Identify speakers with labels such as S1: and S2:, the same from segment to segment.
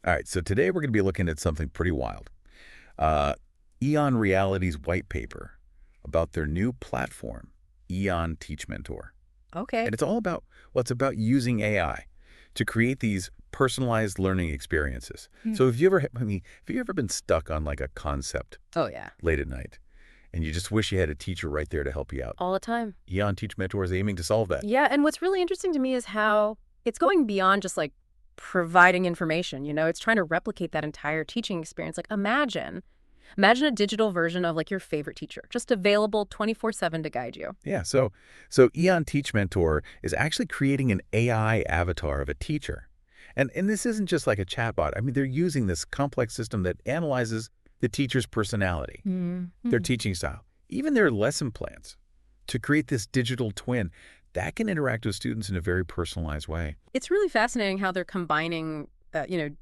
S1: All right, so today we're going to be looking at something pretty wild. Uh, EON Reality's white paper about their new platform, EON TeachMentor.
S2: Okay.
S1: And it's all about, well, it's about using AI to create these personalized learning experiences.
S2: Hmm.
S1: So have you ever been stuck on like a concept
S2: Oh, yeah.
S1: late at night and you just wish you had a teacher right there to help you out?
S2: All the time.
S1: EON TeachMentor is aiming to solve that.
S2: Yeah, and what's really interesting to me is how it's going beyond just like providing information, it's trying to replicate that entire teaching experience. Like imagine a digital version of like your favorite teacher, just available 24/7 to guide you.
S1: Yeah, so EON TeachMentor is actually creating an AI avatar of a teacher. And this isn't just like a chatbot. I mean, they're using this complex system that analyzes the teacher's personality, their teaching style, even their lesson plans to create this digital twin that can interact with students in a very personalized way.
S2: It's really fascinating how they're combining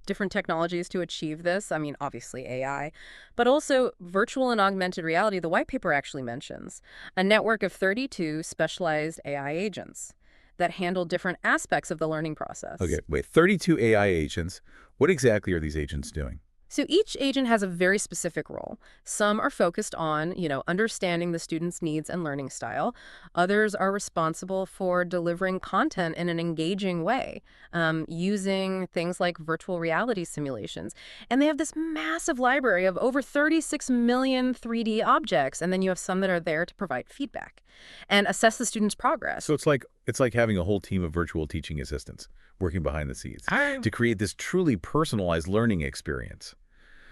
S2: different technologies to achieve this. I mean, obviously AI, but also virtual and augmented reality. The white paper actually mentions a network of 32 specialized AI agents that handle different aspects of the learning process.
S1: Okay, wait, 32 AI agents. What exactly are these agents doing?
S2: So each agent has a very specific role. Some are focused on, understanding the student's needs and learning style. Others are responsible for delivering content in an engaging way, using things like virtual reality simulations. And they have this massive library of over 36 million 3D objects. And then you have some that are there to provide feedback and assess the student's progress.
S1: So it's like having a whole team of virtual teaching assistants working behind the scenes to create this truly personalized learning experience.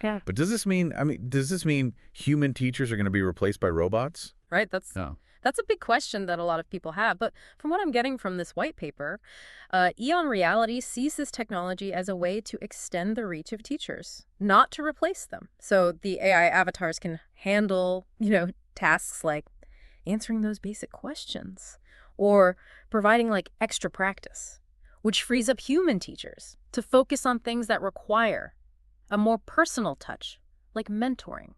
S2: Yeah.
S1: But does this mean human teachers are going to be replaced by robots?
S2: Right? That's
S1: No.
S2: That's a big question that a lot of people have. But from what I'm getting from this white paper, EON Reality sees this technology as a way to extend the reach of teachers, not to replace them. So the AI avatars can handle, tasks like answering those basic questions or providing like extra practice, which frees up human teachers to focus on things that require a more personal touch, like mentoring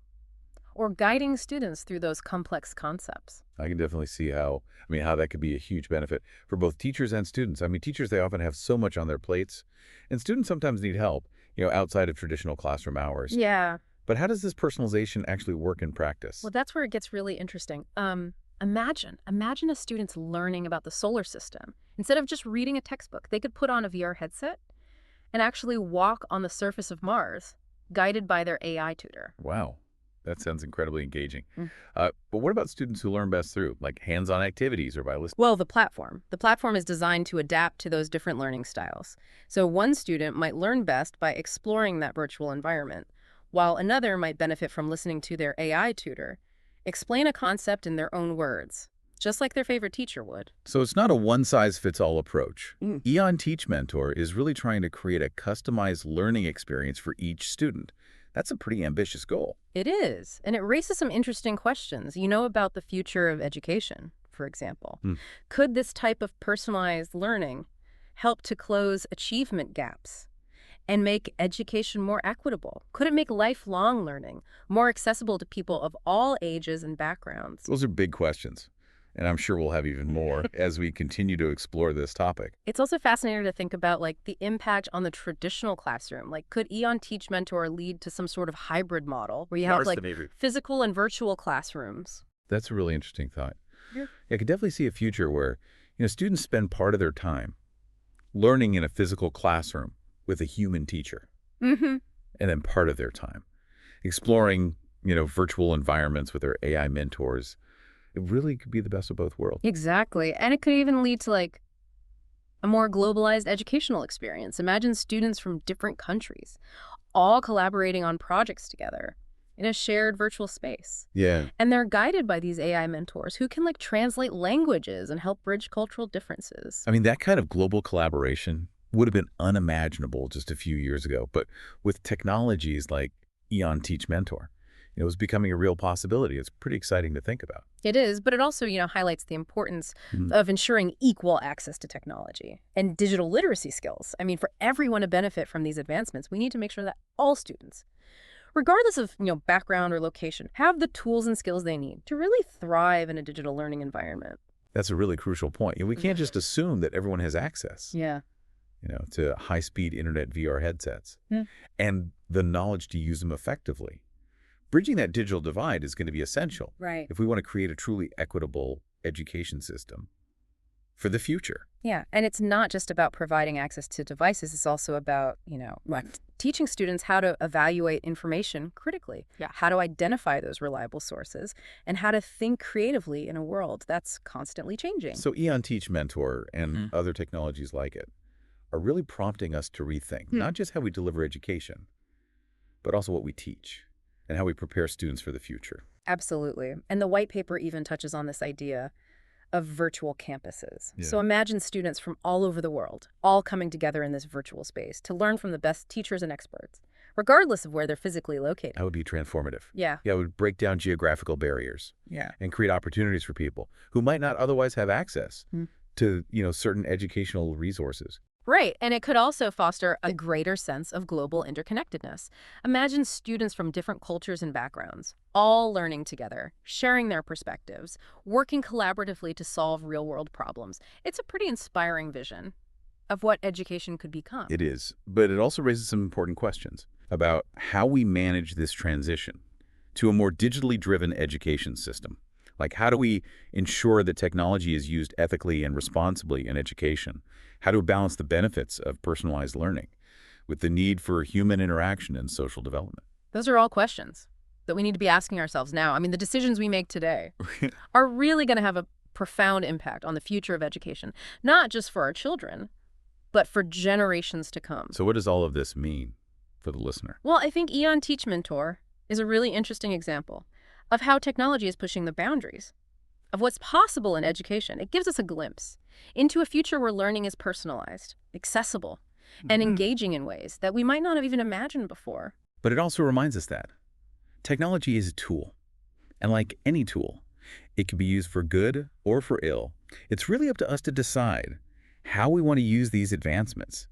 S2: or guiding students through those complex concepts.
S1: I can definitely see how that could be a huge benefit for both teachers and students. I mean, teachers, they often have so much on their plates, and students sometimes need help, outside of traditional classroom hours.
S2: Yeah.
S1: But how does this personalization actually work in practice?
S2: Well, that's where it gets really interesting. Imagine a student's learning about the solar system. Instead of just reading a textbook, they could put on a VR headset and actually walk on the surface of Mars, guided by their AI tutor.
S1: Wow. That sounds incredibly engaging.
S2: Mm.
S1: But what about students who learn best through, like hands-on activities or by listening?
S2: Well, the platform is designed to adapt to those different learning styles. So one student might learn best by exploring that virtual environment, while another might benefit from listening to their AI tutor explain a concept in their own words, just like their favorite teacher would.
S1: So it's not a one-size-fits-all approach.
S2: Mm.
S1: EON TeachMentor is really trying to create a customized learning experience for each student. That's a pretty ambitious goal.
S2: It is, and it raises some interesting questions, about the future of education, for example. Could this type of personalized learning help to close achievement gaps and make education more equitable? Could it make lifelong learning more accessible to people of all ages and backgrounds?
S1: Those are big questions, and I'm sure we'll have even more as we continue to explore this topic.
S2: It's also fascinating to think about like the impact on the traditional classroom. Like, could EON TeachMentor lead to some sort of hybrid model where you have like physical and virtual classrooms?
S1: That's a really interesting thought.
S2: Yeah.
S1: I could definitely see a future where, students spend part of their time learning in a physical classroom with a human teacher,
S2: Mm-hmm.
S1: and then part of their time exploring, virtual environments with their AI mentors. It really could be the best of both worlds.
S2: Exactly. And it could even lead to like a more globalized educational experience. Imagine students from different countries all collaborating on projects together in a shared virtual space.
S1: Yeah.
S2: And they're guided by these AI mentors who can like translate languages and help bridge cultural differences.
S1: I mean, that kind of global collaboration would have been unimaginable just a few years ago. But with technologies like EON TeachMentor, it's becoming a real possibility. It's pretty exciting to think about.
S2: It is, but it also, highlights the importance of ensuring equal access to technology and digital literacy skills. I mean, for everyone to benefit from these advancements, we need to make sure that all students, regardless of, background or location, have the tools and skills they need to really thrive in a digital learning environment.
S1: That's a really crucial point. We can't just assume that everyone has access.
S2: Yeah.
S1: to high-speed internet VR headsets, and the knowledge to use them effectively. Bridging that digital divide is going to be essential
S2: Right.
S1: if we want to create a truly equitable education system for the future.
S2: Yeah, and it's not just about providing access to devices. It's also about, teaching students how to evaluate information critically. Yeah. How to identify those reliable sources and how to think creatively in a world that's constantly changing.
S1: So EON TeachMentor and other technologies like it are really prompting us to rethink not just how we deliver education, but also what we teach and how we prepare students for the future.
S2: Absolutely. And the white paper even touches on this idea of virtual campuses.
S1: Yeah.
S2: So imagine students from all over the world, all coming together in this virtual space to learn from the best teachers and experts, regardless of where they're physically located.
S1: That would be transformative.
S2: Yeah.
S1: Yeah, it would break down geographical barriers.
S2: Yeah.
S1: And create opportunities for people who might not otherwise have access to, certain educational resources.
S2: Right, and it could also foster a greater sense of global interconnectedness. Imagine students from different cultures and backgrounds, all learning together, sharing their perspectives, working collaboratively to solve real-world problems. It's a pretty inspiring vision of what education could become.
S1: It is, but it also raises some important questions about how we manage this transition to a more digitally driven education system. Like, how do we ensure that technology is used ethically and responsibly in education? How do we balance the benefits of personalized learning with the need for human interaction and social development?
S2: Those are all questions that we need to be asking ourselves now. I mean, the decisions we make today are really going to have a profound impact on the future of education, not just for our children, but for generations to come.
S1: So what does all of this mean for the listener?
S2: Well, I think EON TeachMentor is a really interesting example of how technology is pushing the boundaries of what's possible in education. It gives us a glimpse into a future where learning is personalized, accessible, and engaging in ways that we might not have even imagined before.
S1: But it also reminds us that technology is a tool. And like any tool, it can be used for good or for ill. It's really up to us to decide how we want to use these advancements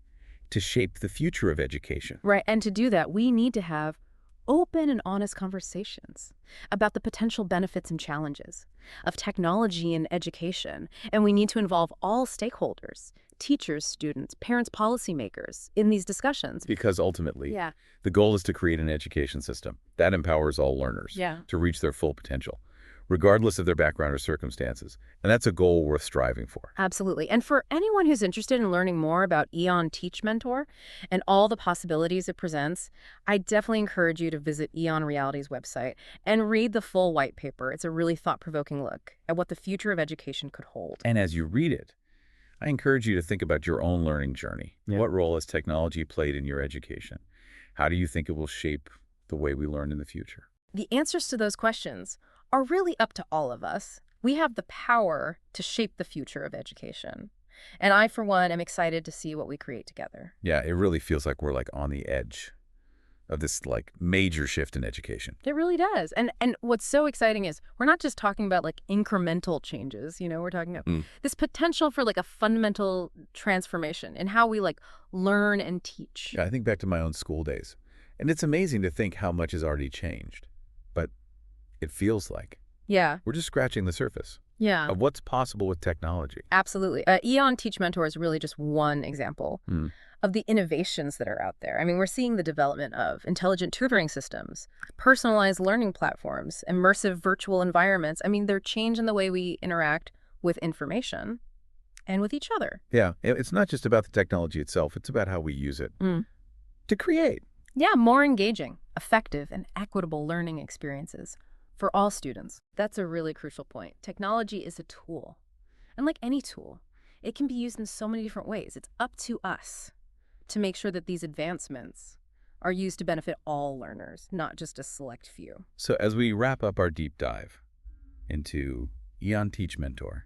S1: to shape the future of education.
S2: Right, and to do that, we need to have open and honest conversations about the potential benefits and challenges of technology in education. And we need to involve all stakeholders, teachers, students, parents, policymakers in these discussions.
S1: Because ultimately, the goal is to create an education system that empowers all learners to reach their full potential, regardless of their background or circumstances. And that's a goal worth striving for.
S2: Absolutely. And for anyone who's interested in learning more about EON TeachMentor and all the possibilities it presents, I definitely encourage you to visit EON Reality's website and read the full white paper. It's a really thought-provoking look at what the future of education could hold.
S1: And as you read it, I encourage you to think about your own learning journey. What role has technology played in your education? How do you think it will shape the way we learn in the future?
S2: The answers to those questions are really up to all of us. We have the power to shape the future of education. And I, for one, am excited to see what we create together.
S1: Yeah, it really feels like we're on the edge of this major shift in education.
S2: It really does. And what's so exciting is we're not just talking about incremental changes, we're talking about this potential for a fundamental transformation in how we learn and teach.
S1: Yeah, I think back to my own school days. And it's amazing to think how much has already changed. But it feels like we're just scratching the surface of what's possible with technology.
S2: Absolutely. EON TeachMentor is really just one example of the innovations that are out there. I mean, we're seeing the development of intelligent tutoring systems, personalized learning platforms, immersive virtual environments. I mean, they're changing the way we interact with information and with each other.
S1: Yeah, it's not just about the technology itself. It's about how we use it to create.
S2: Yeah, more engaging, effective, and equitable learning experiences for all students. That's a really crucial point. Technology is a tool. And like any tool, it can be used in so many different ways. It's up to us to make sure that these advancements are used to benefit all learners, not just a select few.
S1: So as we wrap up our deep dive into EON TeachMentor,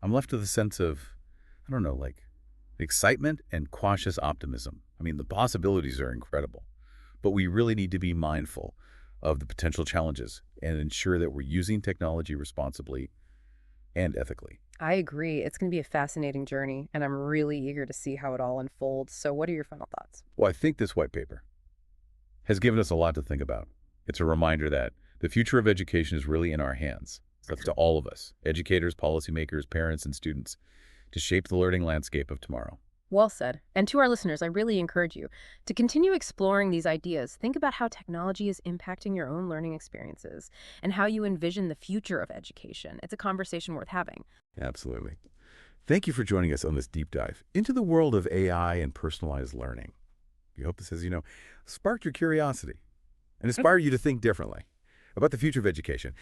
S1: I'm left with a sense of, excitement and cautious optimism. I mean, the possibilities are incredible, but we really need to be mindful of the potential challenges and ensure that we're using technology responsibly and ethically.
S2: I agree. It's going to be a fascinating journey, and I'm really eager to see how it all unfolds. So what are your final thoughts?
S1: Well, I think this white paper has given us a lot to think about. It's a reminder that the future of education is really in our hands. It's up to all of us, educators, policymakers, parents, and students, to shape the learning landscape of tomorrow.
S2: Well said. And to our listeners, I really encourage you to continue exploring these ideas. Think about how technology is impacting your own learning experiences and how you envision the future of education. It's a conversation worth having.
S1: Absolutely. Thank you for joining us on this deep dive into the world of AI and personalized learning. We hope this has, sparked your curiosity and inspired you to think differently about the future of education.